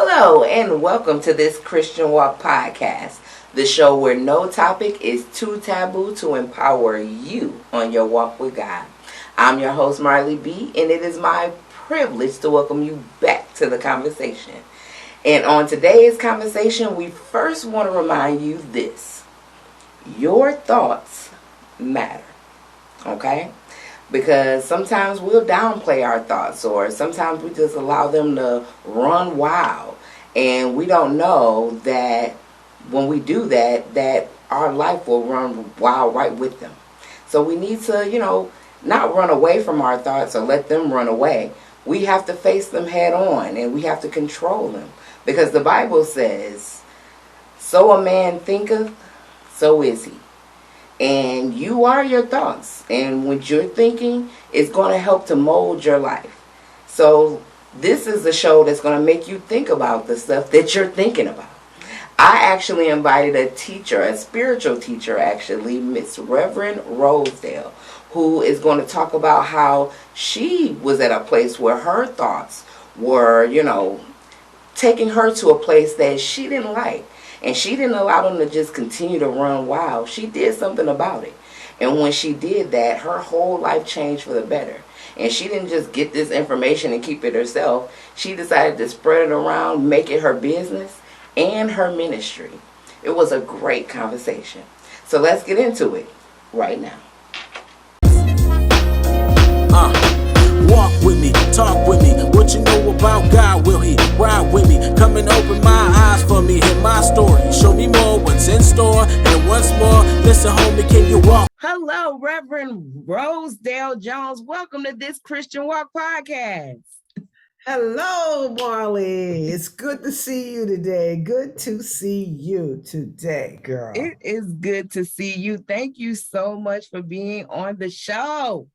Hello, and welcome to this Christian Walk podcast, the show where no topic is too taboo to empower you on your walk with God. I'm your host, Marley B., and it is my privilege to welcome you back to the conversation. And on today's conversation, we first want to remind you this: your thoughts matter, okay? Because sometimes we'll downplay our thoughts, or sometimes we just allow them to run wild, and we don't know that when we do that, that our life will run wild right with them. So we need to, not run away from our thoughts or let them run away. We have to face them head on, and we have to control them, because the Bible says, so a man thinketh, so is he. And you are your thoughts. And what you're thinking is going to help to mold your life. So this is a show that's going to make you think about the stuff that you're thinking about. I actually invited a teacher, a spiritual teacher actually, Miss Reverend Rosedale, who is going to talk about how she was at a place where her thoughts were, taking her to a place that she didn't like. And she didn't allow them to just continue to run wild. She did something about it. And when she did that, her whole life changed for the better. And she didn't just get this information and keep it herself. She decided to spread it around, make it her business and her ministry. It was a great conversation. So let's get into it right now. Walk with me, talk with me. What you know about God, will he ride with me? Come and open my eyes for me, hear my story. Show me more what's in store. And once more, listen homie, can you walk? Hello, Reverend Rosedale Jones. Welcome to this Christian Walk podcast. Hello, Marley. It's good to see you today. Good to see you today, girl. It is good to see you. Thank you so much for being on the show.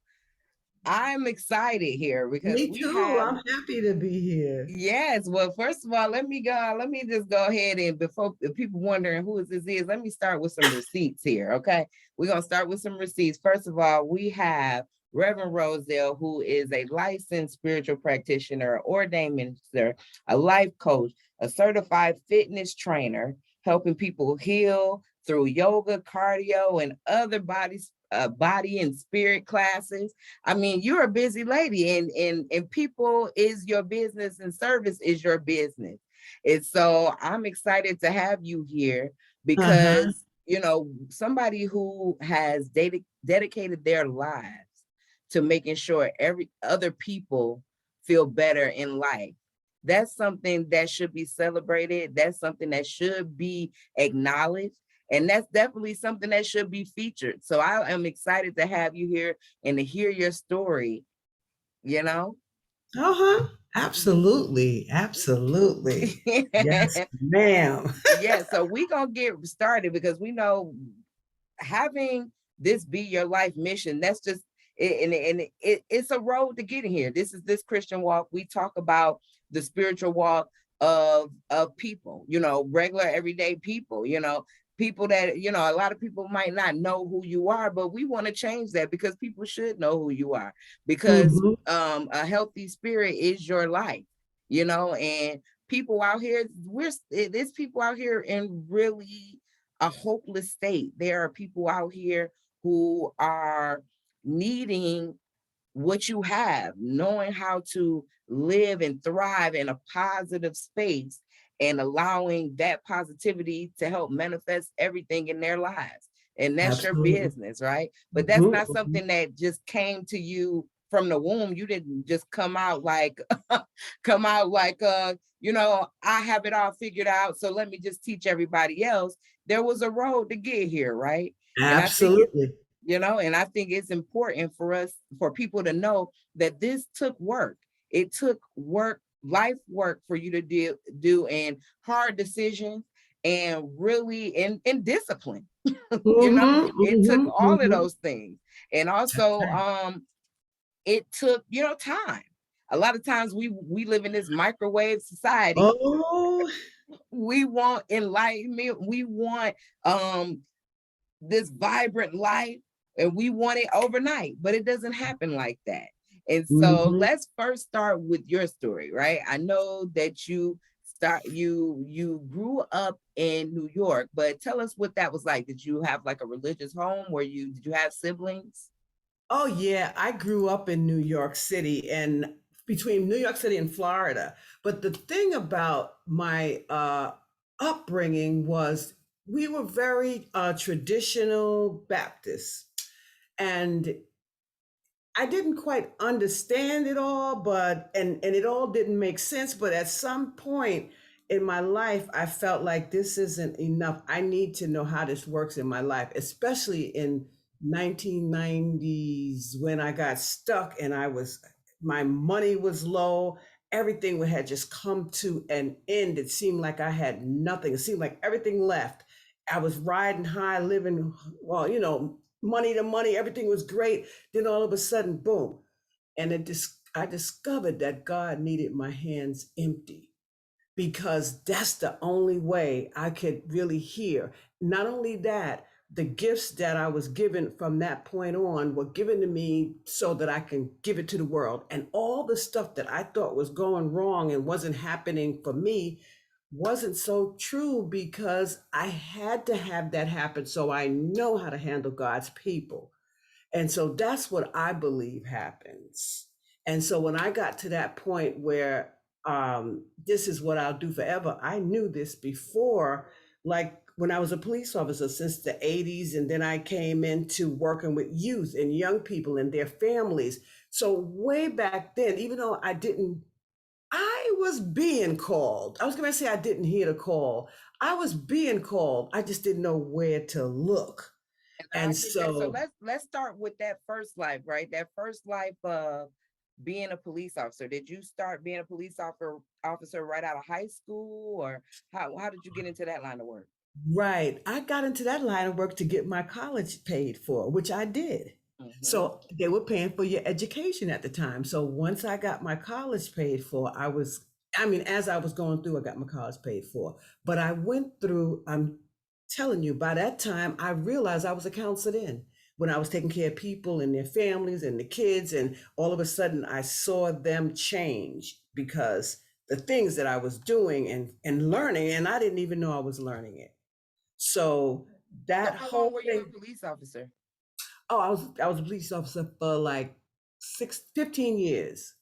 I'm excited here because Me too. I'm happy to be here. Yes. Well, first of all, let me just go ahead and before people wondering who this is, let me start with some receipts here. Okay. We're going to start with some receipts. First of all, we have Reverend Rosedale, who is a licensed spiritual practitioner, ordained minister, a life coach, a certified fitness trainer, helping people heal through yoga, cardio, and other body and spirit classes. I mean, you're a busy lady, and people is your business, and service is your business. And so I'm excited to have you here because somebody who has dedicated their lives to making sure every other people feel better in life. That's something that should be celebrated. That's something that should be acknowledged. And that's definitely something that should be featured. So I am excited to have you here and to hear your story, Absolutely. Absolutely. Yes, ma'am. Yeah, so we're going to get started because we know having this be your life mission, that's just, it's a road to getting here. This is this Christian walk. We talk about the spiritual walk of people, regular everyday people, people that, a lot of people might not know who you are, but we want to change that because people should know who you are, because a healthy spirit is your life, and people out here, there's people out here in really a hopeless state. There are people out here who are needing what you have, knowing how to live and thrive in a positive space and allowing that positivity to help manifest everything in their lives. And that's Absolutely. your business, right? But that's not something that just came to you from the womb. You didn't just come out like, I have it all figured out, so let me just teach everybody else. There was a road to get here, right? Absolutely. And I think it's important for people to know that this took work. It took work, life work for you to do and hard decisions and really in discipline. It took all of those things. And also it took, time. A lot of times we live in this microwave society. Oh, We want enlightenment. We want this vibrant life, and we want it overnight, but it doesn't happen like that. And so let's first start with your story, right? I know that you you grew up in New York, but tell us what that was like. Did you have like a religious home? Did you have siblings? Oh, yeah. I grew up in New York City and between New York City and Florida. But the thing about my upbringing was we were very traditional Baptists. And I didn't quite understand it all, but and it all didn't make sense. But at some point in my life, I felt like this isn't enough. I need to know how this works in my life, especially in 1990s when I got stuck and my money was low. Everything had just come to an end. It seemed like I had nothing. It seemed like everything left. I was riding high, living, well, money to money. Everything was great. Then all of a sudden, boom. And I discovered that God needed my hands empty because that's the only way I could really hear. Not only that, the gifts that I was given from that point on were given to me so that I can give it to the world. And all the stuff that I thought was going wrong and wasn't happening for me wasn't so true because I had to have that happen so I know how to handle God's people. And so that's what I believe happens. And so when I got to that point where this is what I'll do forever, I knew this before, like when I was a police officer since the 80s. And then I came into working with youth and young people and their families. So way back then, even though I was being called. I was going to say I didn't hear the call. I was being called. I just didn't know where to look. And I And get that. So so let's start with that first life, right? That first life of being a police officer. Did you start being a police officer right out of high school, or how did you get into that line of work? right. I got into that line of work to get my college paid for, which I did. Hmm. So they were paying for your education at the time. So once I got my college paid for, as I was going through, I got my college paid for. But I went through, I'm telling you, by that time, I realized I was a counselor in when I was taking care of people and their families and the kids. And all of a sudden, I saw them change because the things that I was doing and learning, and I didn't even know I was learning it. So So that how long whole were you a thing, police officer? oh, I was a police officer for like 15 years.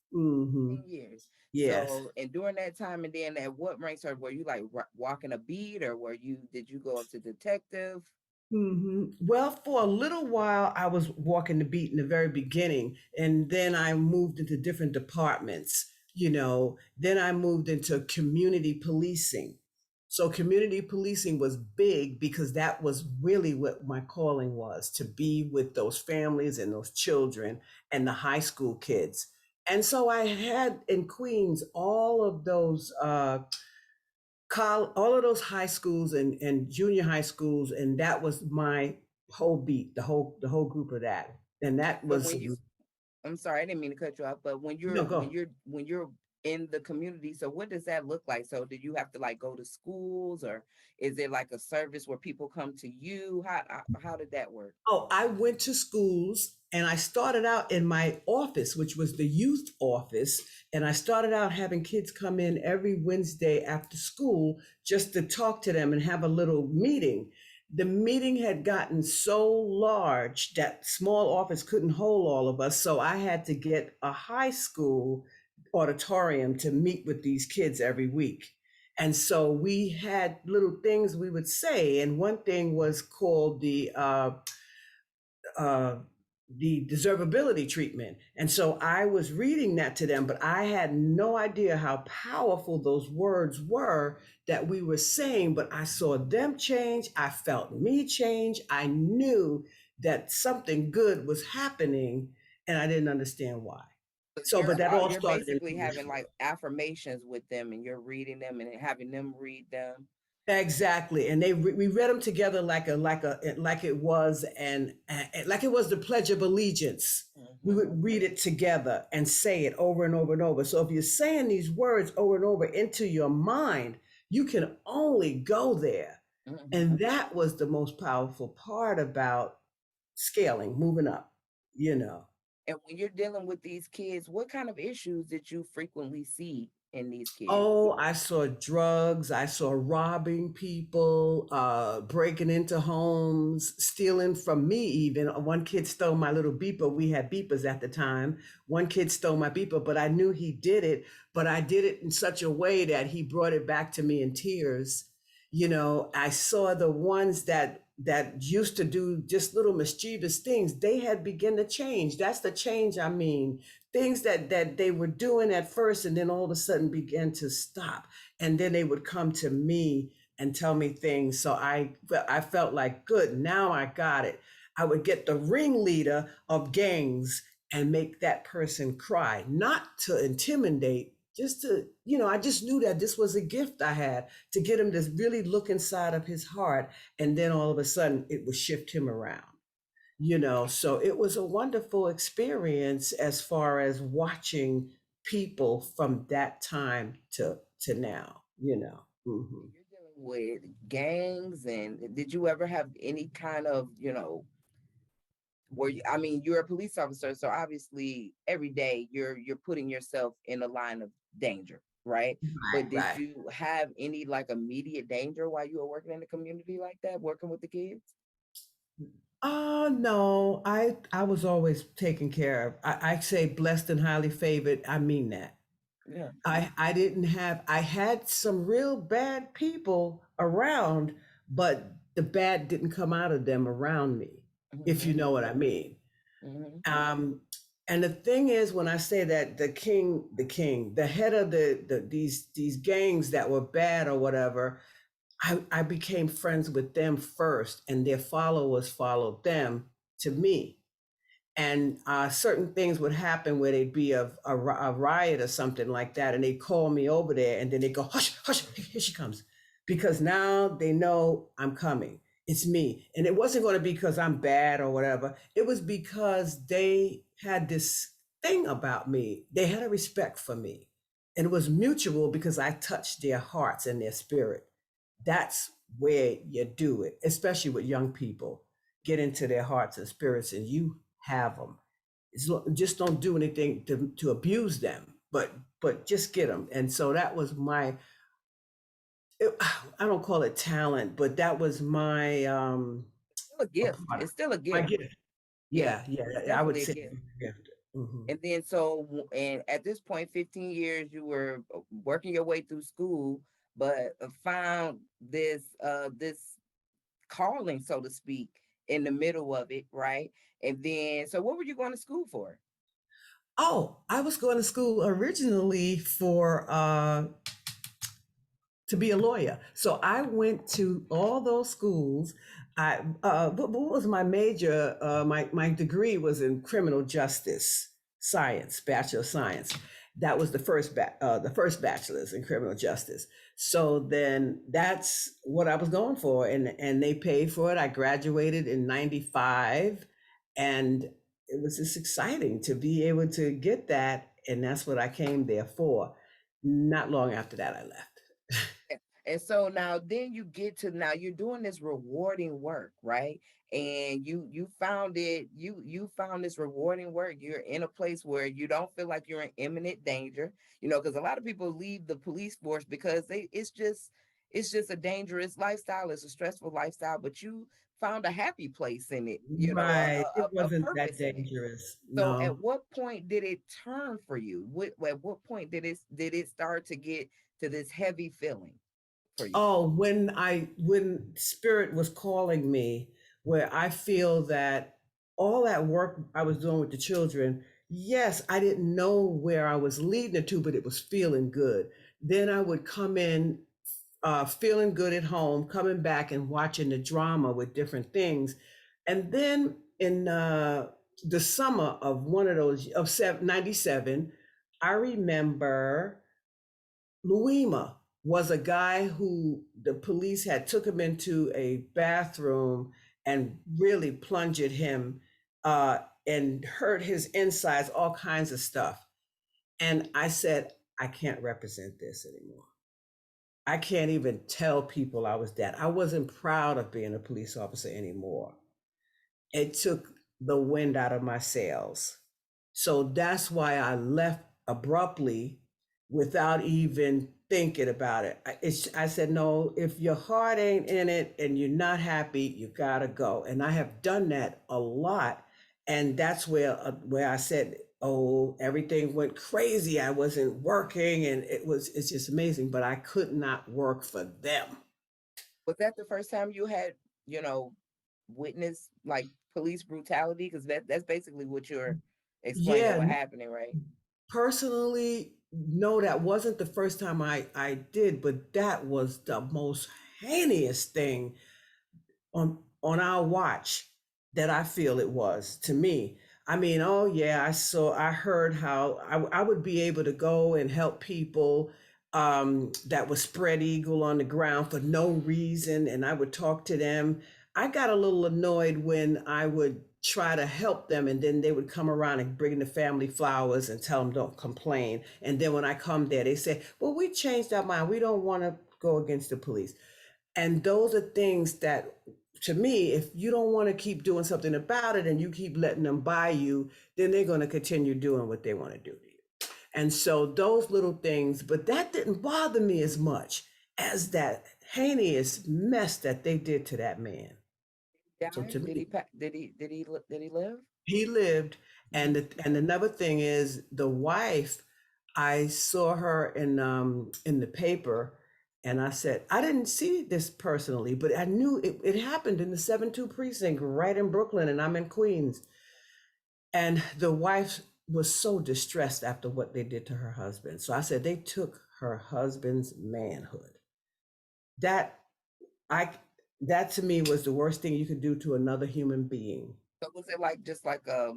10 years. Yes. So, and during that time, and then at what rank were you like walking a beat, or did you go up to detective? Well, for a little while, I was walking the beat in the very beginning, and then I moved into different departments. Then I moved into community policing. So, community policing was big because that was really what my calling was, to be with those families and those children and the high school kids. And so I had in Queens all of those high schools and junior high schools, and that was my whole beat, the whole group of that, and that So was when you, I'm sorry, I didn't mean to cut you off, but when no you're when go. you're when you're in the community, so what does that look like? So do you have to like go to schools, or is it like a service where people come to you? How did that work? Oh, I went to schools and I started out in my office, which was the youth office. And I started out having kids come in every Wednesday after school just to talk to them and have a little meeting. The meeting had gotten so large that small office couldn't hold all of us. So I had to get a high school auditorium to meet with these kids every week. And so we had little things we would say. And one thing was called uh, the deservability treatment. And so I was reading that to them, but I had no idea how powerful those words were that we were saying. But I saw them change. I felt me change. I knew that something good was happening, and I didn't understand why. So So, but that all you're started in basically having like affirmations with them, and you're reading them and having them read them. exactly, and we read them together like it was and like it was the Pledge of Allegiance. We Hmm. would read it together and say it over and over and over. So if you're saying these words over and over into your mind, you can only go there, Hmm. and that was the most powerful part about scaling, moving up. You know. And when you're dealing with these kids, what kind of issues did you frequently see? in these kids? Oh, I saw drugs. I saw robbing people, breaking into homes, stealing from me even. One kid stole my little beeper. We had beepers at the time. One kid stole my beeper, but I knew he did it. But I did it in such a way that he brought it back to me in tears. I saw the ones that used to do just little mischievous things. They had begun to change. That's the change I mean, things that they were doing at first and then all of a sudden began to stop, and then they would come to me and tell me things. So I felt like, good, now I got it. I would get the ringleader of gangs and make that person cry, not to intimidate, just to, I just knew that this was a gift I had, to get him to really look inside of his heart, and then all of a sudden it would shift him around. So it was a wonderful experience as far as watching people from that time to now. Mhm. You're dealing with gangs, and did you ever have any kind of, where I mean, you're a police officer, so obviously every day you're putting yourself in a line of danger, right? Right, But did right. you have any like immediate danger while you were working in the community like that, working with the kids? Oh no, I was always taken care of. I say blessed and highly favored. I mean that. Yeah. I didn't have, I had some real bad people around, but the bad didn't come out of them around me, if you Hmm. know what I mean. Hmm. Um, and the thing is, when I say that the head of these gangs that were bad or whatever, I became friends with them first, and their followers followed them to me. And certain things would happen where they'd be a riot or something like that, and they call me over there, and then they go, hush, hush, here she comes, because now they know I'm coming. It's me, and it wasn't going to be because I'm bad or whatever. It was because they had this thing about me. They had a respect for me, and it was mutual because I touched their hearts and their spirit. That's where you do it, especially with young people. Get into their hearts and spirits, and you have them. Just don't do anything to abuse them, but just get them. And so that was I don't call it talent, but that was my Still a a gift. part of It's still a my gift. gift. Yeah, Yeah, it's yeah, I would definitely a say gift. gift. Hmm. And then and at this point, 15 years, you were working your way through school, but found this calling, so to speak, in the middle of it, right? And then, so what were you going to school for? Oh, I was going to school originally for to be a lawyer. So I went to all those schools. What was my major? My degree was in criminal justice science, bachelor of science. That was the first bachelor's in criminal justice. So then that's what I was going for, and they paid for it. I graduated in '95, and it was just exciting to be able to get that, and that's what I came there for. Not long after that, I left. And so now then you get to, now you're doing this rewarding work, right? And you found it, you found this rewarding work. You're in a place where you don't feel like you're in imminent danger, because a lot of people leave the police force because it's just a dangerous lifestyle, it's a stressful lifestyle, but you found a happy place in it, Right. It a wasn't that purpose in it. dangerous. So at No. what point did it turn for you? At what point did it start to get to this heavy feeling for you? Oh, when spirit was calling me, where I feel that all that work I was doing with the children, yes, I didn't know where I was leading it to, but it was feeling good. Then I would come in feeling good at home, coming back and watching the drama with different things. And then in the summer of one of those of 97, I remember Luima was a guy who the police had took him into a bathroom and really plunged him and hurt his insides, all kinds of stuff. And I said, I can't represent this anymore. I can't even tell people I was that. I wasn't proud of being a police officer anymore. It took the wind out of my sails. So that's why I left abruptly without even thinking about it. I said, no, if your heart ain't in it and you're not happy, you gotta go. And I have done that a lot. And that's where I said, oh, everything went crazy. I wasn't working and it's just amazing, but I could not work for them. Was that the first time you had, you know, witnessed like police brutality? Because that's basically what you're explaining Yeah, what happening, right? personally, no, that wasn't the first time I did, but that was the most heinous thing on our watch that I feel it was to me. I mean, oh yeah, I heard how I would be able to go and help people that was spread eagle on the ground for no reason, and I would talk to them. I got a little annoyed when I would try to help them, and then they would come around and bring the family flowers and tell them don't complain. And then when I come there, they say, "Well, we changed our mind. We don't want to go against the police." And those are things that, to me, if you don't want to keep doing something about it and you keep letting them buy you, then they're going to continue doing what they want to do to you. And so those little things, but that didn't bother me as much as that heinous mess that they did to that man. So Die? to me, Did he live? he lived. And another thing is the wife, I saw her in the paper, and I said, I didn't see this personally, but I knew it happened in the 7-2 precinct right in Brooklyn, and I'm in Queens. And the wife was so distressed after what they did to her husband. So I said, they took her husband's manhood. That I that to me was the worst thing you could do to another human being. So was it like just like a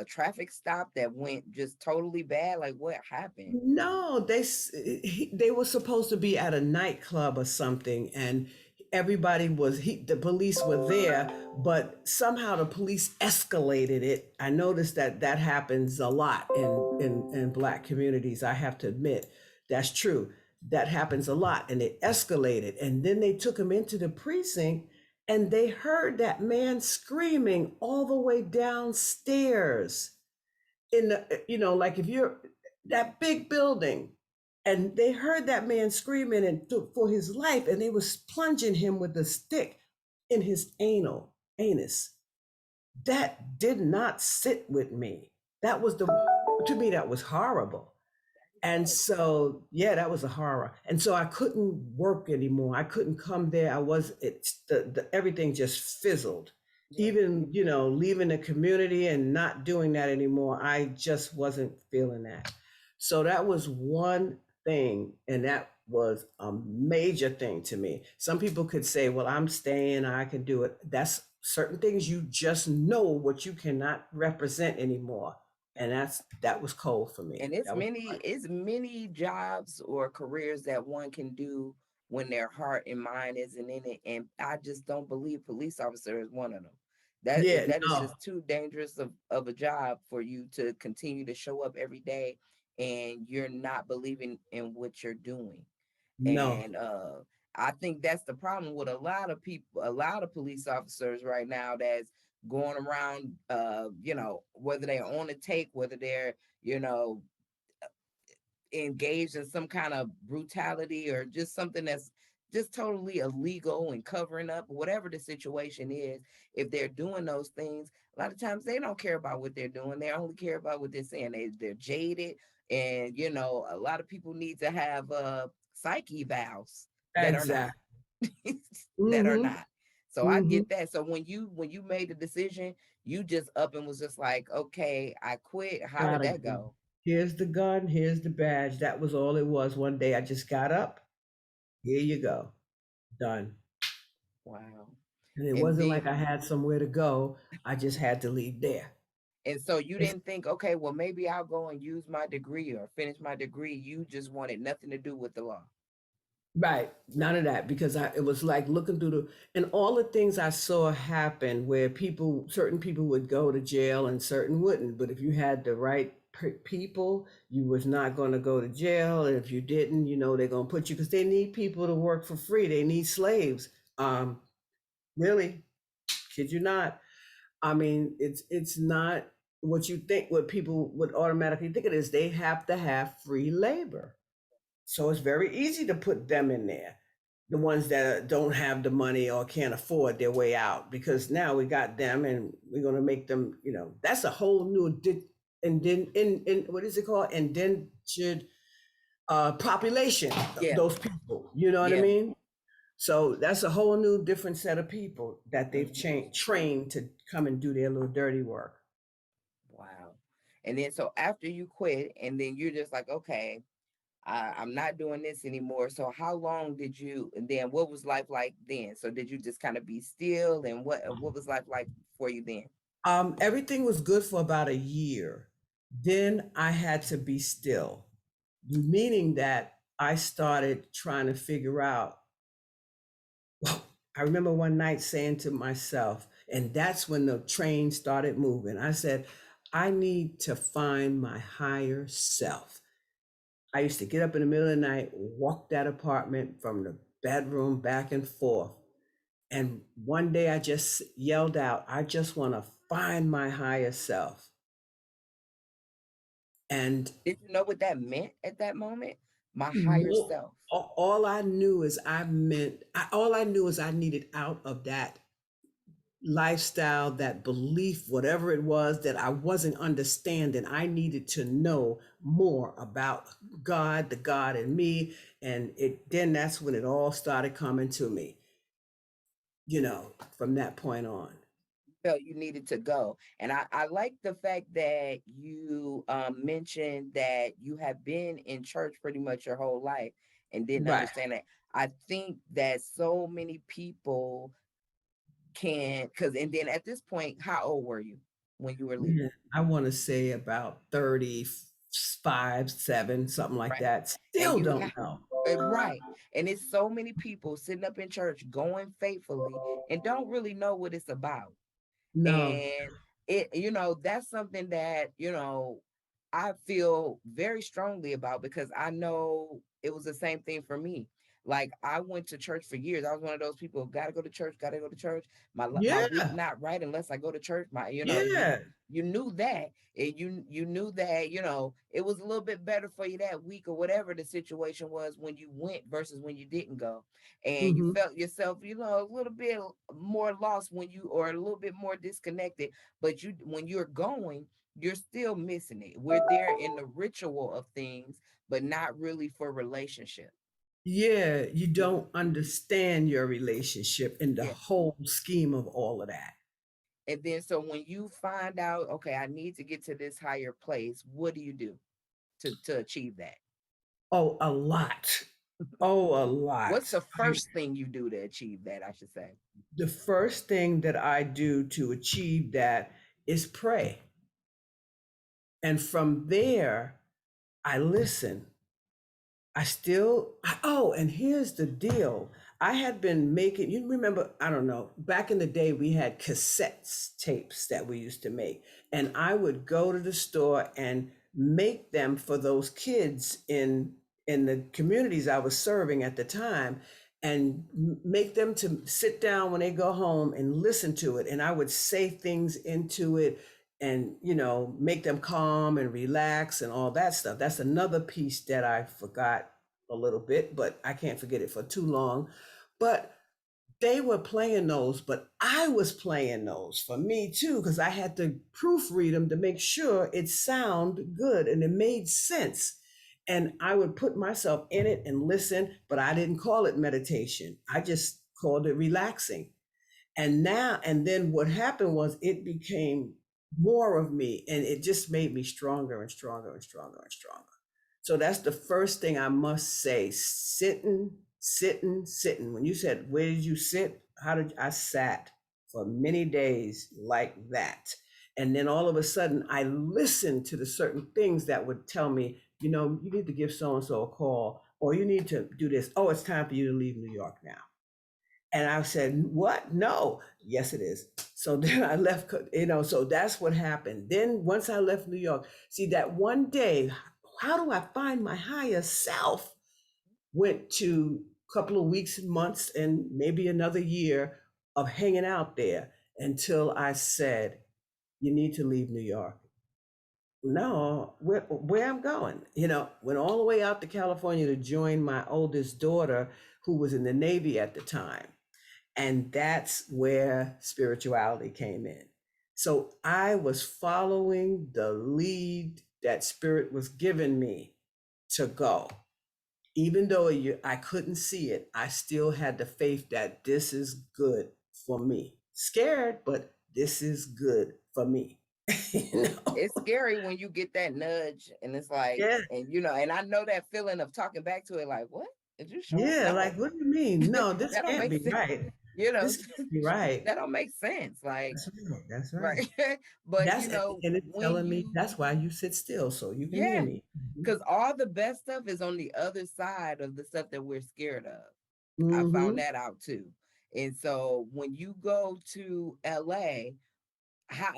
traffic stop that went just totally bad? Like what happened? No, they were supposed to be at a nightclub or something, and everybody was the police were there, but somehow the police escalated it. I noticed that happens a lot in black communities. I have to admit, that's true. That happens a lot, and it escalated, and then they took him into the precinct, and they heard that man screaming all the way downstairs in the, like if you're that big building, and they heard that man screaming and for his life, and they was plunging him with a stick in his anus. That did not sit with me. That was the To me, that was horrible. And so, yeah, that was a horror. And so I couldn't work anymore. I couldn't come there. I was, it's everything just fizzled. Yeah. Even, leaving the community and not doing that anymore, I just wasn't feeling that. So that was one thing. And that was a major thing to me. Some people could say, well, I'm staying, I can do it. That's certain things you just know what you cannot represent anymore. And that was cold for me. And That was it's many jobs or careers that one can do when their heart and mind isn't in it. And I just don't believe police officer is one of them. yeah, That is no, just too dangerous of a job for you to continue to show up every day and you're not believing in what you're doing. no, And I think that's the problem with a lot of people, a lot of police officers right now that's going around, whether they're on the take, whether they're, engaged in some kind of brutality or just something that's just totally illegal and covering up whatever the situation is. If they're doing those things, a lot of times they don't care about what they're doing. They only care about what they're saying. They're jaded. And a lot of people need to have psyche valves that are not. exactly. That are Mm-hmm. not. So I Mm-hmm. get that. So when you made the decision, you just up and was just like, okay, I quit. How did Gotta that go. go? Here's the gun, here's the badge. That was all it was. One day I just got up. Here you go. Done. Wow. And it And wasn't then like I had somewhere to go. I just had to leave there. and so you It's didn't think, okay, well maybe I'll go and use my degree or finish my degree. You just wanted nothing to do with the law. right. None of that because it was like looking through and all the things I saw happen where certain people would go to jail and certain wouldn't. But if you had the right people, you was not going to go to jail. And if you didn't, they're going to put you because they need people to work for free. They need slaves. Really, kid you not. I mean, it's not. what you think, what people would automatically think it is, they have to have free labor. So it's very easy to put them in there, the ones that don't have the money or can't afford their way out, because now we got them and we're going to make them, that's a whole new, and then in what is it called? Indentured population, Yeah. those people, you know what I Yeah. mean? So that's a whole new different set of people that they've Hmm. trained to come and do their little dirty work. Wow. And then so after you quit, and then you're just like, okay, I'm not doing this anymore. So how long did you? And then what was life like then? So did you just kind of be still, and what was life like for you then? Everything was good for about a year. Then I had to be still, meaning that I started trying to figure out. I remember one night saying to myself, and that's when the train started moving. I said, I need to find my higher self. I used to get up in the middle of the night, walk that apartment from the bedroom back and forth. And one day I just yelled out, I just want to find my higher self. And Did you know what that meant at that moment? My higher no, self. all I knew is all I knew is I needed out of that lifestyle, that belief, whatever it was that I wasn't understanding. I needed to know more about God, the God in me. And then that's when it all started coming to me, from that point on. Felt you needed to go. And I like the fact that you mentioned that you have been in church pretty much your whole life and didn't Right. understand that. I think that so many people can, because, and then at this point, how old were you when you were Yeah, leaving? I want to say about 35, 7, something like Right. that. And Still you don't have, know. right. And it's so many people sitting up in church going faithfully and don't really know what it's about. No. And that's something that I feel very strongly about, because I know it was the same thing for me. Like, I went to church for years. I was one of those people, gotta go to church, gotta go to church. My week Yeah. not right unless I go to church. My Yeah. you knew that. And you knew that, it was a little bit better for you that week, or whatever the situation was, when you went versus when you didn't go. And you Hmm. felt yourself, a little bit more lost when you, or a little bit more disconnected. But when you're going, you're still missing it. We're there in the ritual of things, but not really for relationship. Yeah. You Yeah. don't understand your relationship in the Yeah. whole scheme of all of that. And then so when you find out, okay, I need to get to this higher place, what do you do to achieve that? Oh, a lot. Oh, a What's lot. the first thing you do to achieve that, I should say? The first thing that I do to achieve that is pray. And from there, I listen. Oh, and here's the deal. I had been making, you remember, I don't know, back in the day, we had cassettes tapes that we used to make. And I would go to the store and make them for those kids in the communities I was serving at the time, and make them to sit down when they go home and listen to it. And I would say things into it, and make them calm and relax and all that stuff. That's another piece that I forgot a little bit, but I can't forget it for too long. But they were playing those, but I was playing those for me too, because I had to proofread them to make sure it sounded good and it made sense. And I would put myself in it and listen, but I didn't call it meditation. I just called it relaxing. And then what happened was it became more of me, and it just made me stronger and stronger and stronger and stronger. So that's the first thing I must say: sitting, sitting, sitting. When you said, where did you sit? How did I sat for many days like that? And then all of a sudden I listened to the certain things that would tell me, you need to give so and so a call, or you need to do this. Oh, it's time for you to leave New York now. And I said, what? No. Yes, it is. So then I left, so that's what happened. Then once I left New York, see, that one day, how do I find my higher self? Went to a couple of weeks and months and maybe another year of hanging out there until I said, you need to leave New York. no, where I'm going. Went all the way out to California to join my oldest daughter, who was in the Navy at the time. And that's where spirituality came in. So I was following the lead that Spirit was giving me to go. Even though I couldn't see it, I still had the faith that this is good for me. Scared, but this is good for me. It's scary when you get that nudge and it's like, Yeah. and I know that feeling of talking back to it like, what? Did you sure? Yeah, No. like, what do you mean? No, this That don't can't make be sense. right. This can't be right. That don't make sense. Like, That's right. That's right. right. But That's and it's when telling me that's why you sit still so you can hear yeah, me. because all the best stuff is on the other side of the stuff that we're scared of. I found Mm-hmm. that out too. And so when you go to LA,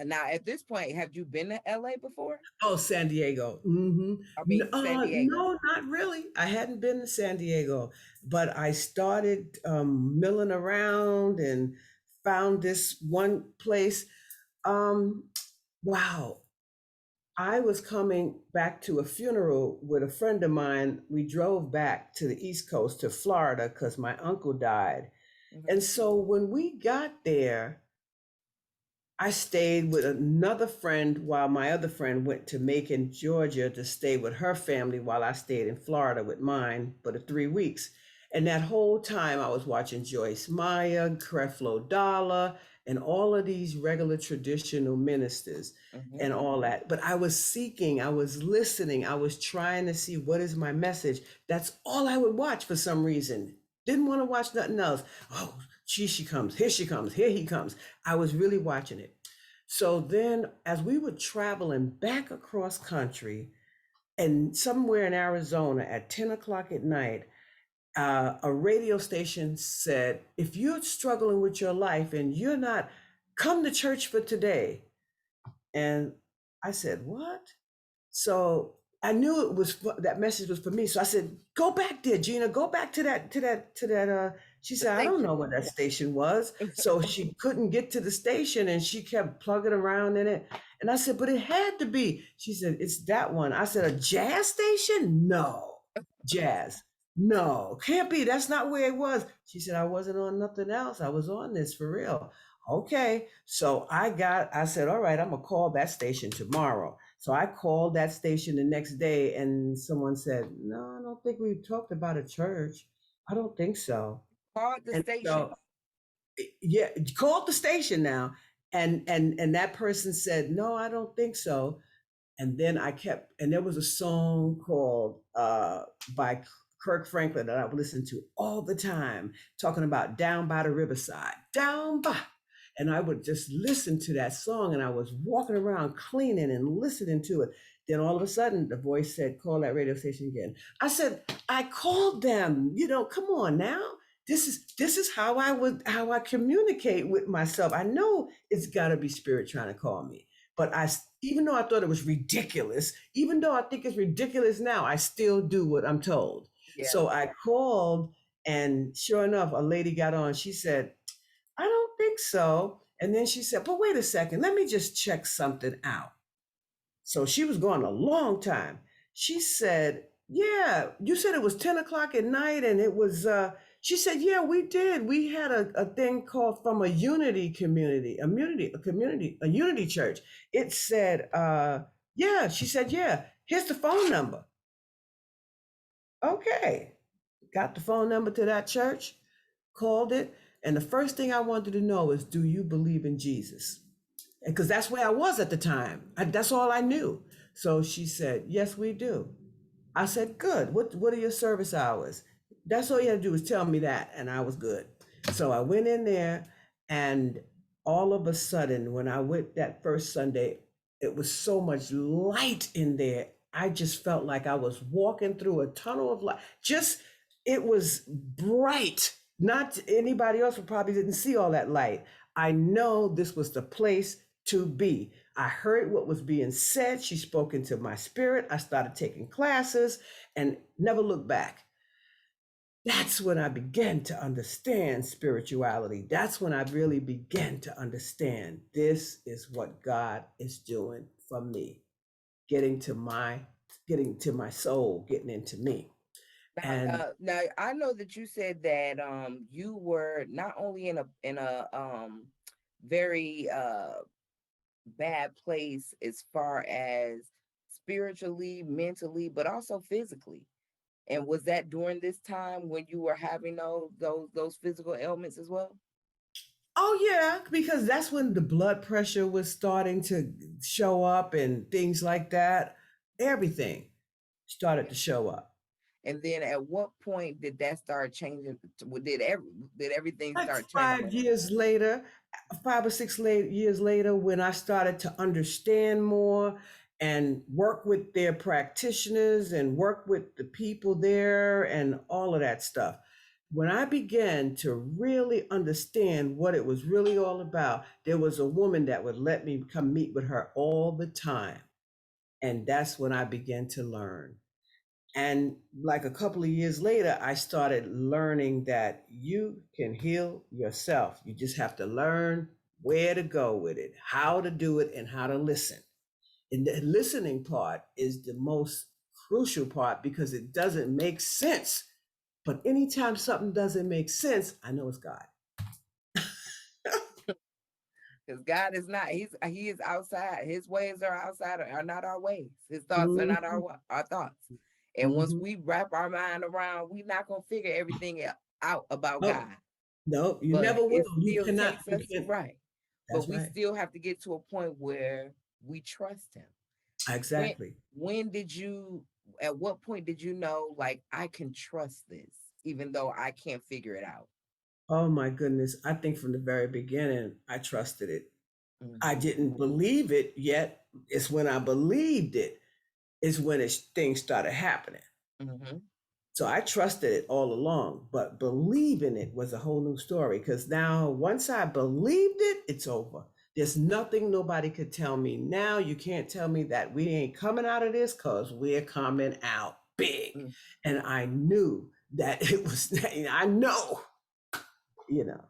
now at this point, have you been to LA before? Oh, San Diego. Mm-hmm. I mean, San Diego. No, not really. I hadn't been to San Diego, but I started milling around and found this one place. Um, wow. I was coming back to a funeral with a friend of mine. We drove back to the East Coast to Florida because my uncle died. Mhm. And so when we got there, I stayed with another friend while my other friend went to Macon, Georgia to stay with her family while I stayed in Florida with mine for the 3 weeks. And that whole time I was watching Joyce Meyer, Creflo Dollar, and all of these regular traditional ministers Mhm. and all that. But I was seeking, I was listening, I was trying to see what is my message. That's all I would watch for some reason. Didn't want to watch nothing else. Oh, she comes, here he comes. I was really watching it. So then, as we were traveling back across country, and somewhere in Arizona at 10 o'clock at night, a radio station said, if you're struggling with your life and you're not, come to church for today. And I said, what? So I knew it was that message was for me. So I said, "Go back there, Gina. Go back to that." She The said, "I don't know station. what that station was." So she couldn't get to the station, and she kept plugging around in it. And I said, "But it had to be." She said, "It's that one." I said, "A jazz station? No, jazz. No, can't be. That's not where it was." She said, "I wasn't on nothing else. I was on this for real." Okay, so I said, all right, I'm gonna call that station tomorrow. So I called that station the next day, and someone said, no, I don't think we've talked about a church. I don't think so. Called the And station. so, yeah, called the station now, and that person said, no, I don't think so. And then I kept, and there was a song called by Kirk Franklin that I would listen to all the time, talking about down by the riverside, down by. And I would just listen to that song, and I was walking around cleaning and listening to it. Then all of a sudden, the voice said, call that radio station again. I said, I called them, come on now. This is how I communicate with myself. I know it's gotta be spirit trying to call me. But even though I thought it was ridiculous, even though I think it's ridiculous now, I still do what I'm told. Yeah. So I called, and sure enough, a lady got on. She said, I don't think so. And then she said, but wait a second, let me just check something out. So she was gone a long time. She said, yeah, you said it was 10 o'clock at night, and it was, she said, yeah, we did. We had a thing called from a unity community, a unity church. It said, yeah, she said, yeah, here's the phone number. Okay. Got the phone number to that church, called it. And the first thing I wanted to know is, do you believe in Jesus? Because that's where I was at the time. That's all I knew. So she said, yes, we do. I said, good. What are your service hours? That's all you had to do was tell me that, and I was good. So I went in there, and all of a sudden, when I went that first Sunday, it was so much light in there. I just felt like I was walking through a tunnel of light. It was bright. Not anybody else probably didn't see all that light. I know this was the place to be. I heard what was being said. She spoke into my spirit. I started taking classes and never looked back. That's when I began to understand spirituality. That's when I really began to understand this is what God is doing for me. getting to my getting to my soul, getting into me. And Now I know that you said that you were not only in a very bad place as far as spiritually, mentally, but also physically. And was that during this time when you were having those physical ailments as well? oh yeah, because that's when the blood pressure was starting to show up and things like that. Everything started to show up. And then at what point did that start changing? Did everything Like start five changing? years later, 5 or 6 years later, when I started to understand more and work with their practitioners and work with the people there and all of that stuff. When I began to really understand what it was really all about, there was a woman that would let me come meet with her all the time. And that's when I began to learn. And like a couple of years later, I started learning that you can heal yourself. You just have to learn where to go with it, how to do it, and how to listen. And the listening part is the most crucial part because it doesn't make sense. But anytime something doesn't make sense, I know it's God. Because God is not, he is outside. His ways are outside, are not our ways. His thoughts are not Mhm, our thoughts. And once mhm. we wrap our mind around, we're not gonna figure everything out about No, God. no, you But never will. it You still cannot. takes You us can't. right. But That's we right. still have to get to a point where we trust him. When Exactly. when did you at what point did you know like I can trust this, even though I can't figure it out? Oh my goodness. I think from the very beginning, I trusted it. I Hmm. didn't believe it yet. It's when I believed it, is when things started happening. Hmm. So I trusted it all along, but believing it was a whole new story because now once I believed it, it's over. There's nothing nobody could tell me now. You can't tell me that we ain't coming out of this because we're coming out big. And I knew that it was, I know,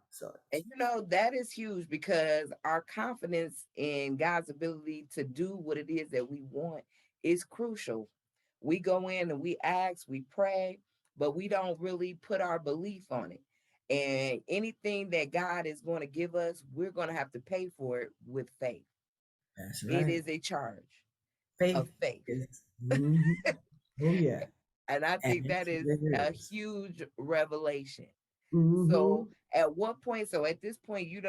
so. And that is huge because our confidence in God's ability to do what it is that we want is crucial. We go in and we ask, we pray, but we don't really put our belief on it. And anything that God is going to give us, we're going to have to pay for it with faith. That's It right. is a charge of Faith faith. is, mhm. Oh yeah. And I And think that it's, is it a is. huge revelation. So Mm-hmm. at what point, so at this point, you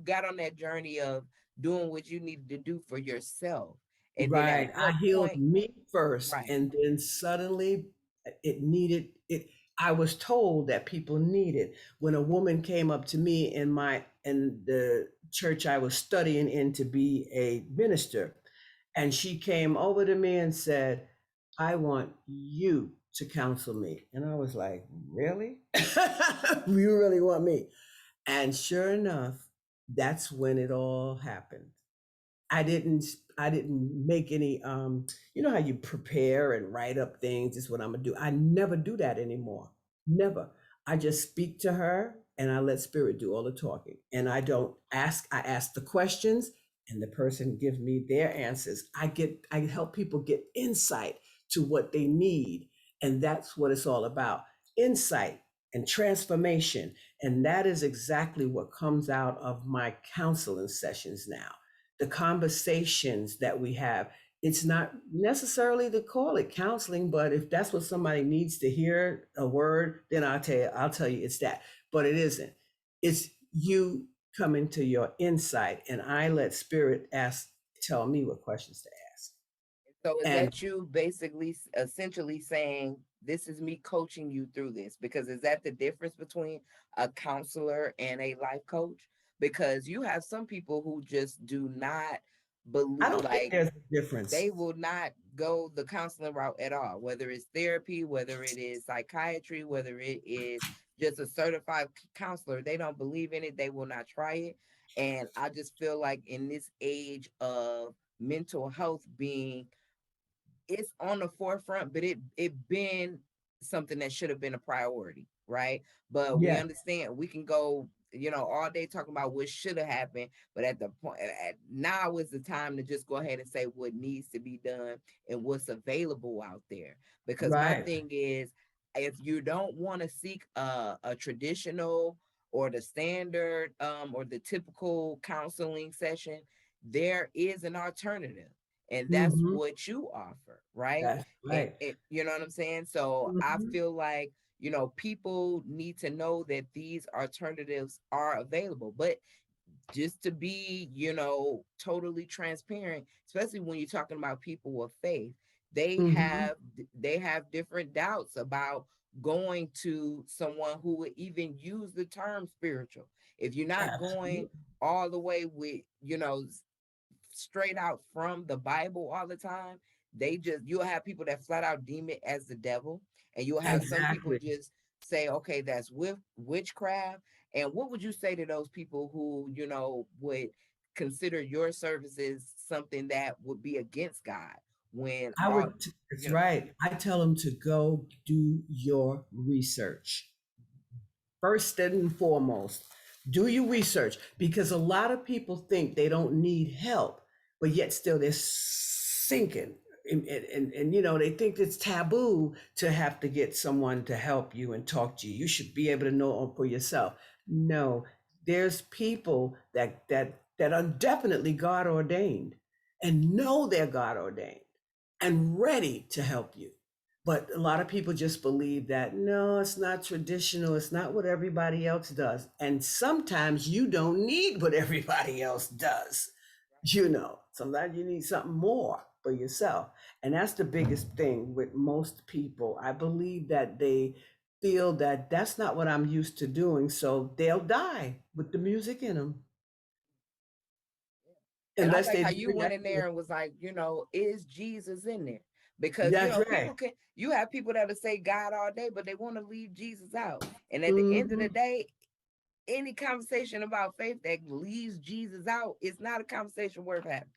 got on that journey of doing what you needed to do for yourself. And then at Right. I what healed point, me first, right. and then suddenly it needed it. I was told that people needed. When a woman came up to me in the church I was studying in to be a minister, and she came over to me and said, "I want you to counsel me." And I was like, "Really? You really want me?" And sure enough, that's when it all happened. I didn't make any you know how you prepare and write up things, this is what I'm gonna do. I never do that anymore. Never. I just speak to her and I let spirit do all the talking. And I ask the questions and the person gives me their answers. I help people get insight to what they need. And that's what it's all about. Insight and transformation. And that is exactly what comes out of my counseling sessions now, the conversations that we have. It's not necessarily to call it counseling, but if that's what somebody needs to hear a word, then I'll tell you it's that. But it isn't. It's you coming to your insight, and I let spirit tell me what questions to ask. So is And that you basically essentially saying this is me coaching you through this? Because is that the difference between a counselor and a life coach? Because you have some people who just do not I believe, don't think like there's a difference. they will not go the counseling route at all, whether it's therapy, whether it is psychiatry, whether it is just a certified counselor. They don't believe in it. They will not try it. And I just feel like in this age of mental health being, it's on the forefront, but it been something that should have been a priority, right? But we Yeah. understand we can go. all day talking about what should have happened, but at the point now is the time to just go ahead and say what needs to be done and what's available out there. Because my Right. thing is, if you don't want to seek a traditional or the standard or the typical counseling session, there is an alternative, and that's Mm-hmm. what you offer, right? That's right. You know what I'm saying? So I Mm-hmm. feel like, people need to know that these alternatives are available. But just to be, totally transparent, especially when you're talking about people with faith, they Mm-hmm. have they have different doubts about going to someone who would even use the term spiritual. If you're not going Absolutely. all the way with, straight out from the Bible all the time, you'll have people that flat out deem it as the devil, and you'll have some people Exactly. just say, okay, that's with witchcraft. And what would you say to those people who, would consider your services something that would be against God when I all, would, that's you know, right. I tell them to go do your research. First and foremost, do your research, because a lot of people think they don't need help, but yet still they're sinking. And they think it's taboo to have to get someone to help you and talk to you. You should be able to know for yourself. No, there's people that are definitely God ordained and know they're God ordained and ready to help you. But a lot of people just believe that no, it's not traditional. It's not what everybody else does. And sometimes you don't need what everybody else does. Sometimes you need something more for yourself. And that's the biggest thing with most people. I believe that they feel that that's not what I'm used to doing. So they'll die with the music in them and I unless like they how do you it went in naturally. there and was like, is Jesus in there? Because That's right. you have people that'll say God all day, but they want to leave Jesus out. And at the end of the Hmm. day, any conversation about faith that leaves Jesus out is not a conversation worth having.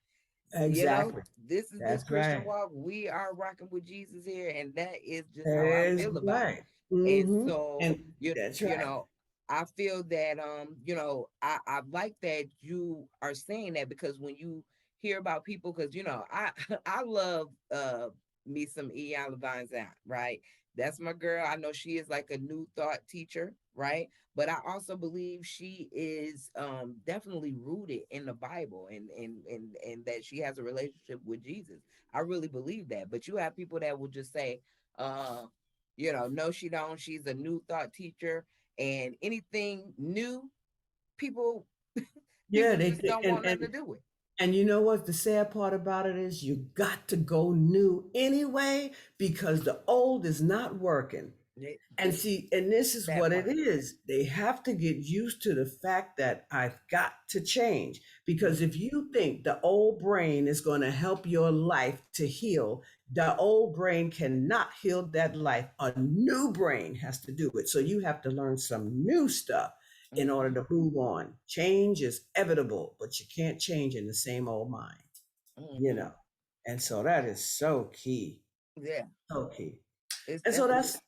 you know Exactly. this is this That's Christian right. walk. We are rocking with Jesus here, and that is just how I That's feel about it. right. And Hmm. so And that's you right. know I feel that I like that you are saying that, because when you hear about people, because I I love me some Eon Levine's out, right? That's my girl. I know she is like a new thought teacher, right? But I also believe she is definitely rooted in the Bible, and that she has a relationship with Jesus. I really believe that. But you have people that will just say, uh, no, she don't. She's a new thought teacher, and anything new, people Yeah, people they, just they don't want nothing to do with. and you know what the sad part about it is? You got to go new anyway because the old is not working. And This see, and this is that what it part. is. They have to get used to the fact that I've got to change. Because Mhm. if you think the old brain is going to help your life to heal, the old brain cannot heal that life. A new brain has to do it. So you have to learn some new stuff in order Mhm. to move on. Change is inevitable, but you can't change in the same old mind, you Mhm. know. And so that is so key. Yeah, So key. it's And so definitely that's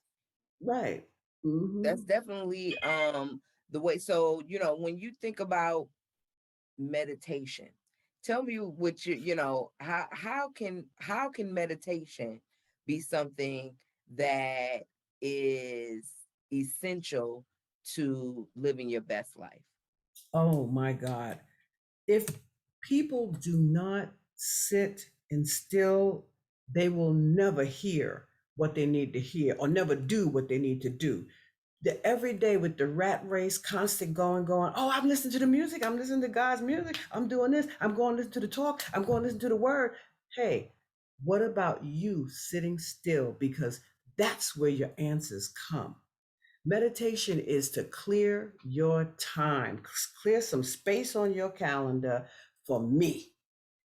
right. Hmm. that's definitely the way. So when you think about meditation, tell me what how can meditation be something that is essential to living your best life? Oh my God. If people do not sit and still, they will never hear what they need to hear or never do what they need to do. The every day with the rat race, constant going. Oh, I'm listening to the music. I'm listening to God's music. I'm doing this. I'm going to listen to the talk. I'm going to listen to the word. Hey, what about you sitting still? Because that's where your answers come. Meditation is to clear your time, clear some space on your calendar for me.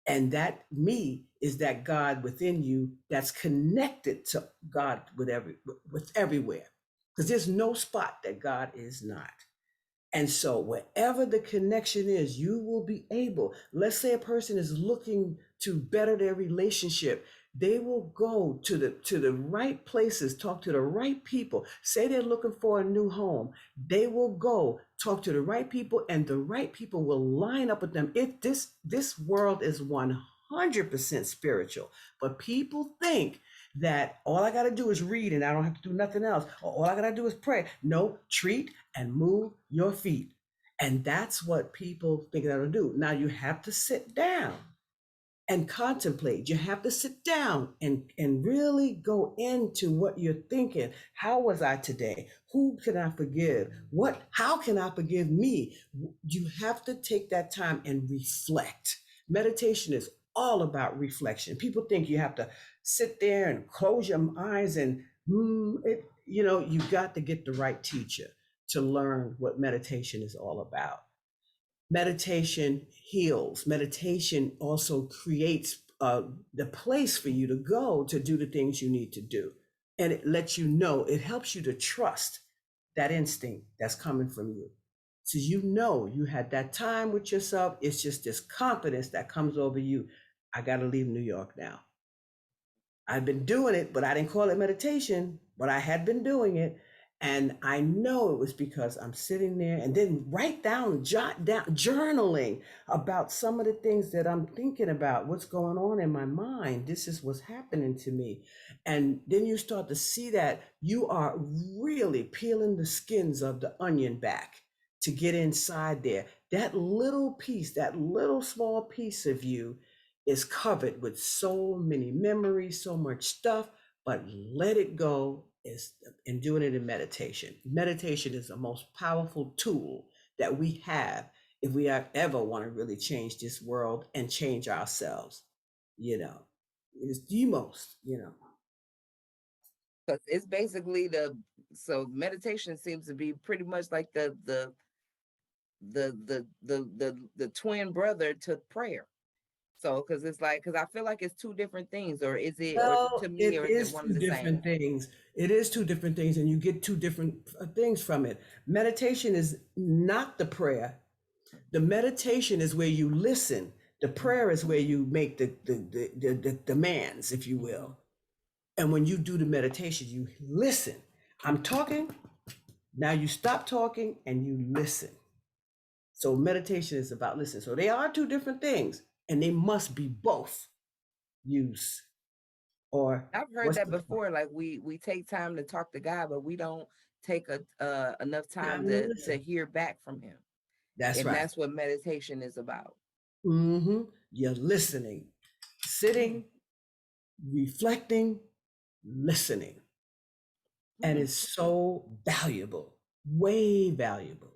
And that me is that God within you that's connected to God with everywhere. Because there's no spot that God is not. And so wherever the connection is, you will be able. Let's say a person is looking to better their relationship. They will go to the right places, talk to the right people. Say they're looking for a new home. They will go talk to the right people, and the right people will line up with them. If this world is 100% spiritual, but people think that all I got to do is read and I don't have to do nothing else. Or all I got to do is pray. No, treat and move your feet. And that's what people think that'll do. Now you have to sit down and contemplate. You have to sit down and really go into what you're thinking. How was I today? Who can I forgive? How can I forgive me? You have to take that time and reflect. Meditation is all about reflection. People think you have to sit there and close your eyes and you got to get the right teacher to learn what meditation is all about. Meditation heals. Meditation also creates the place for you to go to do the things you need to do. And it lets you know, it helps you to trust that instinct that's coming from you. So you had that time with yourself. It's just this confidence that comes over you. I got to leave New York now. I've been doing it, but I didn't call it meditation, but I had been doing it. And I know it was because I'm sitting there and then jot down, journaling about some of the things that I'm thinking about, what's going on in my mind. This is what's happening to me. And then you start to see that you are really peeling the skins of the onion back to get inside there. That little piece, that little small piece of you is covered with so many memories, so much stuff, but let it go and doing it in meditation. Meditation is the most powerful tool that we have if we ever want to really change this world and change ourselves. It's the most. Because it's basically so meditation seems to be pretty much like the twin brother to prayer. So, because it's like, because I feel like it's two different things, or is it, or to Well, me, it or is it is one two and the same? different things. It is two different things, and you get two different things from it. Meditation is not the prayer. The meditation is where you listen. The prayer is where you make the demands, if you will. And when you do the meditation, you listen. I'm talking. Now you stop talking and you listen. So meditation is about listening. So they are two different things, and they must be both used. Or I've heard what's that the point? before. Like we take time to talk to God, but we don't take enough time Time to to listen. hear back from Him, That's and right. that's what meditation is about. You're listening, sitting, reflecting, listening. And Hmm. it's so valuable, way valuable,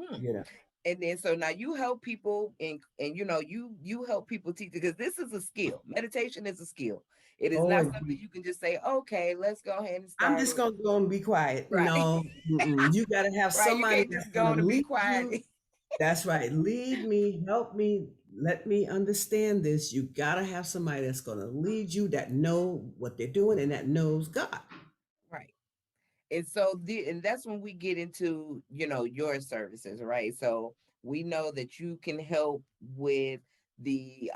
Hmm. you know. And then so now you help people, and you help people teach, because this is a skill. Meditation is a skill. It is Oh, not something indeed. you can just say, okay, let's go ahead and I'm start just it. going to go and be quiet. Right. No, you got to have Right. You somebody can't that's just going go to on and be lead quiet. you. That's right. Lead me, help me, let me understand this. You got to have somebody that's going to lead you, that know what they're doing and that knows God. Right. And so and that's when we get into, your services, right? So we know that you can help with the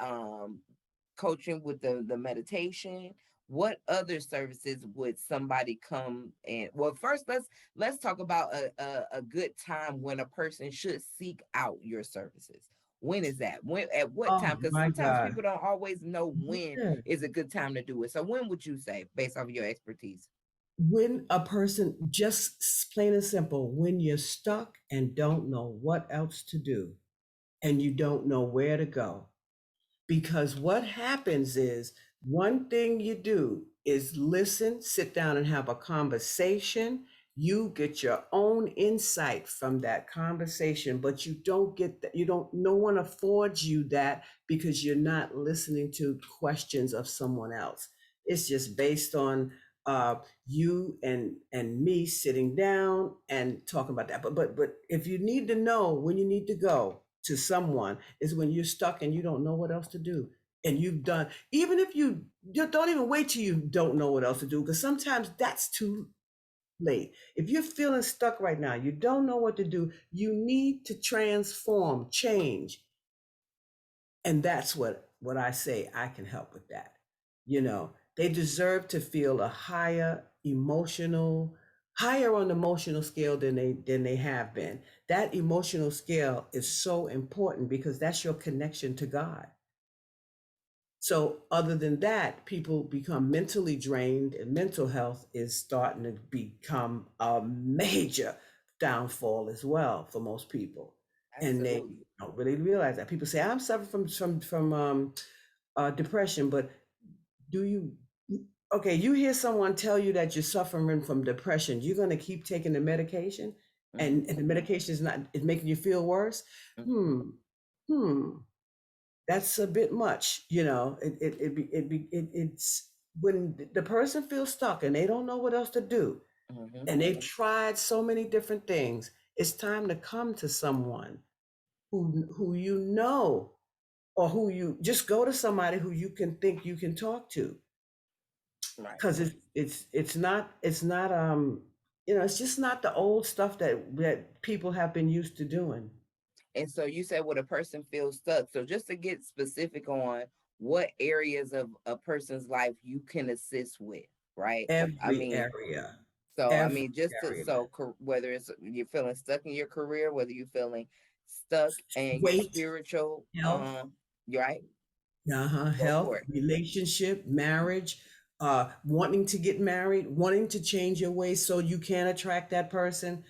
coaching, with the meditation. What other services would somebody come and, well, first let's talk about a good time when a person should seek out your services. When is that? When, at what Oh time? Because my sometimes God. people don't always know when Yeah. is a good time to do it. So when would you say, based off of your expertise? When a person, just plain and simple, when you're stuck and don't know what else to do and you don't know where to go. Because what happens is, one thing you do is listen, sit down and have a conversation. You get your own insight from that conversation, but you don't get that. No one affords you that because you're not listening to questions of someone else. It's just based on uh, you and me sitting down and talking about that. But if you need to know when you need to go to someone, is when you're stuck and you don't know what else to do. And you've done, even if you don't even wait till you don't know what else to do, because sometimes that's too late. If you're feeling stuck right now, you don't know what to do, you need to transform, change. And that's what I say, I can help with that. They deserve to feel a higher on the emotional scale than they have been. That emotional scale is so important because that's your connection to God. So, other than that, people become mentally drained, and mental health is starting to become a major downfall as well for most people. And they Absolutely. don't really realize that. People say, "I'm suffering from depression," but do you? Okay, you hear someone tell you that you're suffering from depression, you're going to keep taking the medication, and the Mm-hmm. medication is making you feel worse. Mm-hmm. Hmm. Hmm, that's a bit much. It's when the person feels stuck and they don't know what else to do, Mm-hmm. and they've tried so many different things. It's time to come to someone who or who you just go to somebody who you can think you can talk to, Right. because it's just not the old stuff that people have been used to doing. And so you said when a person feels stuck. So just to get specific on what areas of a person's life you can assist with, right? I Every mean, area, so I every mean, just to, area. so whether it's you're feeling stuck in your career, whether you're feeling stuck in your Weight, spiritual, health, you're right. Go health, for it. relationship, marriage, wanting to get married, wanting to change your ways so you can attract that person.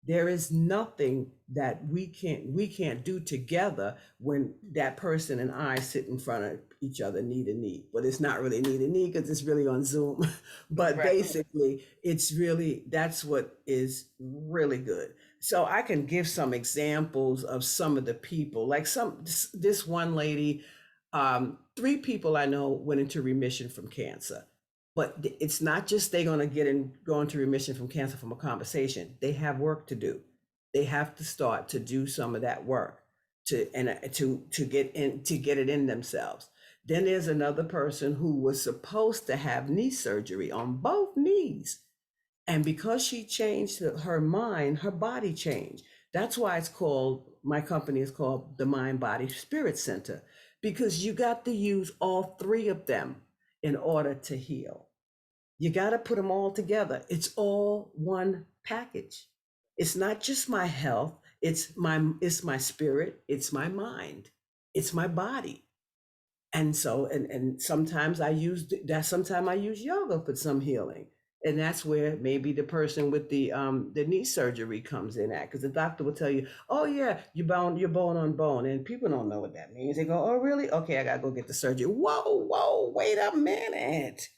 There is nothing that we can't do together when that person and I sit in front of each other knee to knee. But it's not really knee to knee because it's really on Zoom. But Right. basically, it's really that's what is really good. So I can give some examples of some of the people. Like this one lady, three people I know went into remission from cancer. But it's not just they're going to go into remission from cancer from a conversation. They have work to do. They have to start to do some of that work to get it in themselves. Then there's another person who was supposed to have knee surgery on both knees, and because she changed her mind, her body changed. That's why my company is called the Mind Body Spirit Center, because you got to use all three of them in order to heal. You got to put them all together. It's all one package. It's not just my health, it's my spirit, it's my mind, it's my body. And so and sometimes I use yoga for some healing. And that's where maybe the person with the knee surgery comes in at, because the doctor will tell you, "Oh yeah, you're bone on bone," and people don't know what that means. They go, "Oh really? Okay, I gotta go get the surgery." Whoa, wait a minute.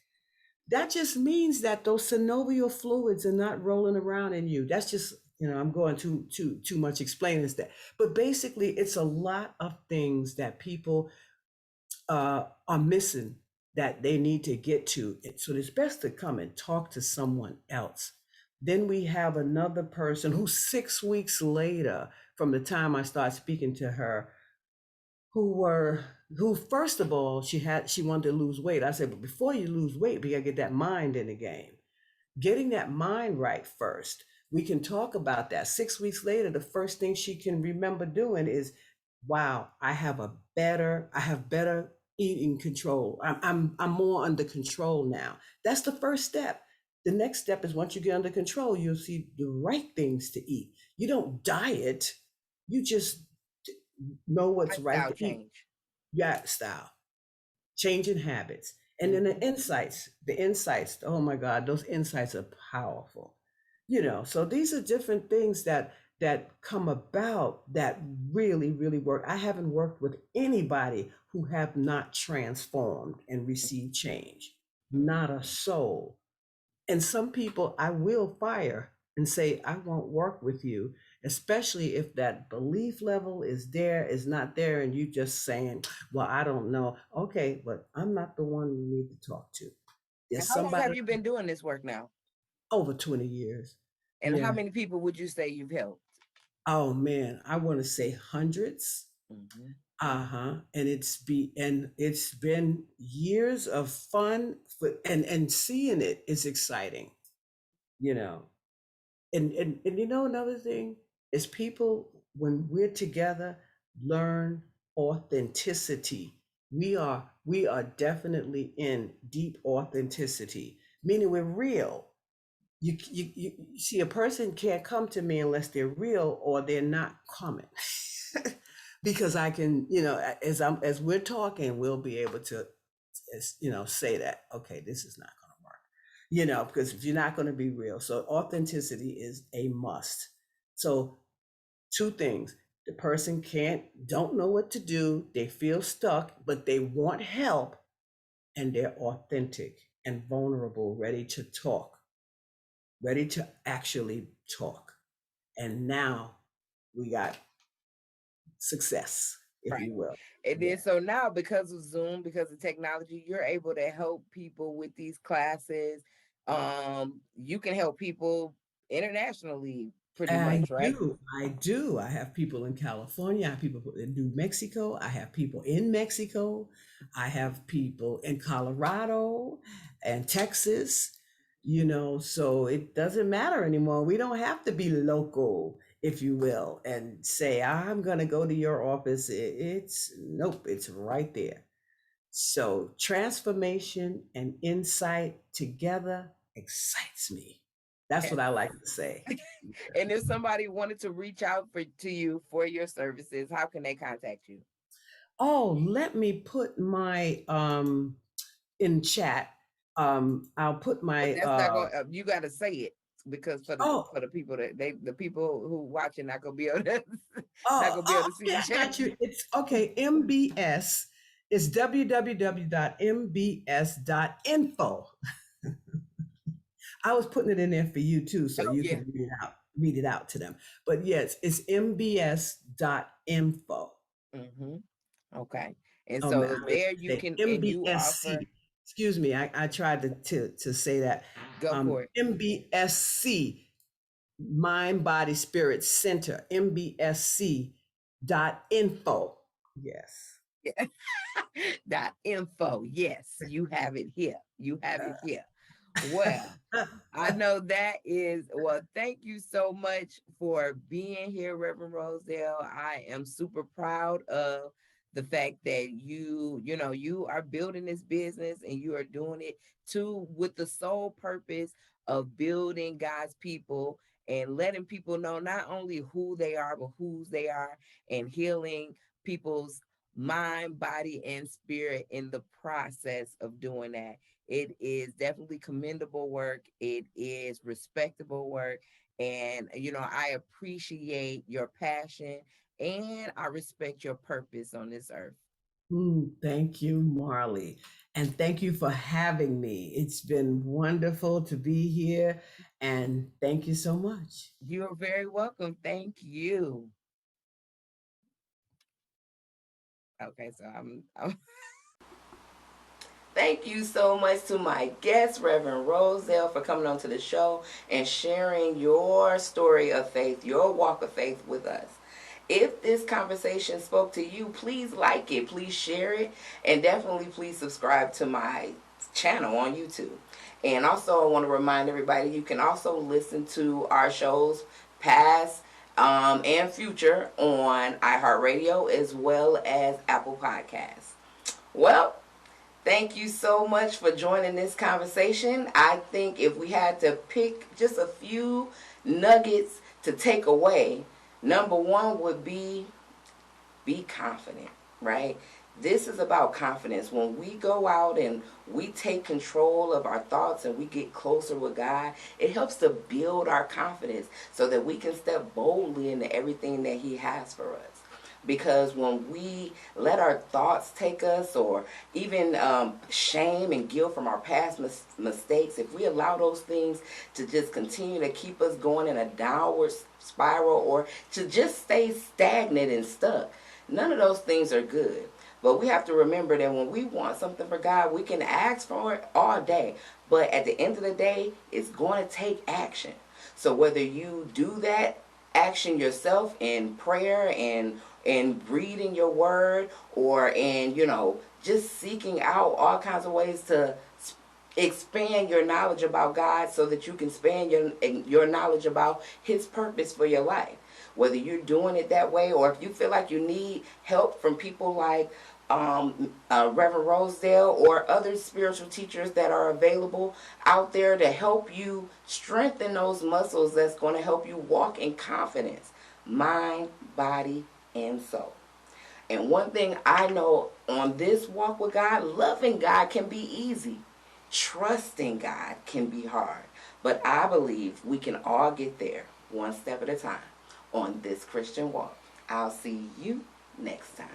That just means that those synovial fluids are not rolling around in you. That's just, I'm going too much explaining this. That, but basically, it's a lot of things that people are missing that they need to get to. So it's best to come and talk to someone else. Then we have another person who 6 weeks later, from the time I start speaking to her, who were who first of all she wanted to lose weight. I said, but before you lose weight, we gotta get that mind in the game. Getting that mind right first. We can talk about that. 6 weeks later, the first thing she can remember doing is, wow, I have better eating control. I'm more under control now. That's the first step. The next step is, once you get under control, you'll see the right things to eat. You don't diet, you just know what's right Lifestyle to eat. change. Yeah, style, changing habits. And then Mm-hmm. the insights, oh my God, those insights are powerful. So these are different things that come about that really, really work. I haven't worked with anybody who have not transformed and received change. Not a soul. And some people I will fire and say, I won't work with you, especially if that belief level is not there, and you just saying, well, I don't know. Okay, but I'm not the one you need to talk to. And There's how long have somebody you been doing this work now? over 20 years. And how Yeah. many people would you say you've helped? Oh man, I want to say hundreds. Mm-hmm. Uh-huh. And it's been years of fun, and seeing it is exciting, you know. And another thing is, people, when we're together, learn authenticity. We are definitely in deep authenticity, meaning we're real. You see, a person can't come to me unless they're real or they're not coming. Because I can, as we're talking, we'll be able to, say that, okay, this is not going to work, because if you're not going to be real. So authenticity is a must. So two things: the person don't know what to do, they feel stuck, but they want help, and they're authentic and vulnerable, ready to actually talk. And now we got success, if Right. you will. And then Yeah. so now because of Zoom, because of technology, you're able to help people with these classes. You can help people internationally pretty I much, right? do. I do. I have people in California. I have people in New Mexico. I have people in Mexico. I have people in Colorado and Texas. So it doesn't matter anymore. We don't have to be local, if you will, and say, I'm going to go to your office. It's nope, it's right there. So transformation and insight together excites me. That's what I like to say. And if somebody wanted to reach out to you for your services, how can they contact you? Oh, let me put my in chat. I'll put But my that's not going. You got to say it because oh for the people the people who watching not gonna be able to not oh gonna be able oh to see okay, the I chat. got you. It's okay. MBS is www.mbs.info. I was putting it in there for you too, so Oh you yeah. can read it out to them. But yes, it's mbs.info. Mm-hmm. Okay. And Oh man, so I mean there you say can and you offer. MBSC. Excuse me, I tried to say that. Go for it. MBSC, Mind Body Spirit Center, MBSC dot info. Yes. Yeah. Dot info. Yes, you have it here. You have it here. Well, I know that is, well, thank you so much for being here, Reverend Rosedale. I am super proud of the fact that you are building this business and you are doing it too with the sole purpose of building God's people and letting people know not only who they are, but whose they are and healing people's mind, body, and spirit in the process of doing that. It is definitely commendable work. It is respectable work. And, I appreciate your passion and I respect your purpose on this earth. Thank you, Marley. And thank you for having me. It's been wonderful to be here. And thank you so much. You're very welcome. Thank you. Okay, so I'm Thank you so much to my guest, Reverend Rosedale, for coming on to the show and sharing your story of faith, your walk of faith with us. If this conversation spoke to you, please like it, please share it, and definitely please subscribe to my channel on YouTube. And also, I want to remind everybody you can also listen to our shows, past and future, on iHeartRadio as well as Apple Podcasts. Well, thank you so much for joining this conversation. I think if we had to pick just a few nuggets to take away, number one would be confident, right? This is about confidence. When we go out and we take control of our thoughts and we get closer with God, it helps to build our confidence so that we can step boldly into everything that He has for us. Because when we let our thoughts take us, or even shame and guilt from our past mistakes, if we allow those things to just continue to keep us going in a downward spiral, or to just stay stagnant and stuck, none of those things are good. But we have to remember that when we want something for God, we can ask for it all day. But at the end of the day, it's going to take action. So whether you do that action yourself in prayer and reading your word, or in just seeking out all kinds of ways to expand your knowledge about God, so that you can expand your knowledge about His purpose for your life. Whether you're doing it that way, or if you feel like you need help from people like Reverend Rosedale or other spiritual teachers that are available out there to help you strengthen those muscles that's going to help you walk in confidence, mind, body, and soul. And one thing I know on this walk with God, loving God can be easy. Trusting God can be hard. But I believe we can all get there one step at a time on this Christian walk. I'll see you next time.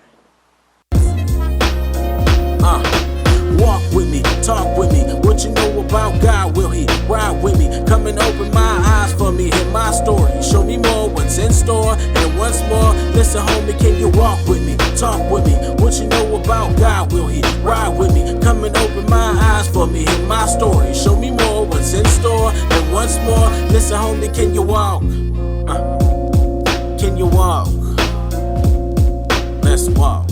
Walk with me, talk with me. What you know about God? Will He ride with me? Come and open my eyes for me. Hear my story. Show me more what's in store. And once more, listen, homie, can you walk with me? Talk with me. What you know about God? Will He ride with me? Come and open my eyes for me. Hear my story. Show me more what's in store. And once more, listen, homie, can you walk? Can you walk? Let's walk.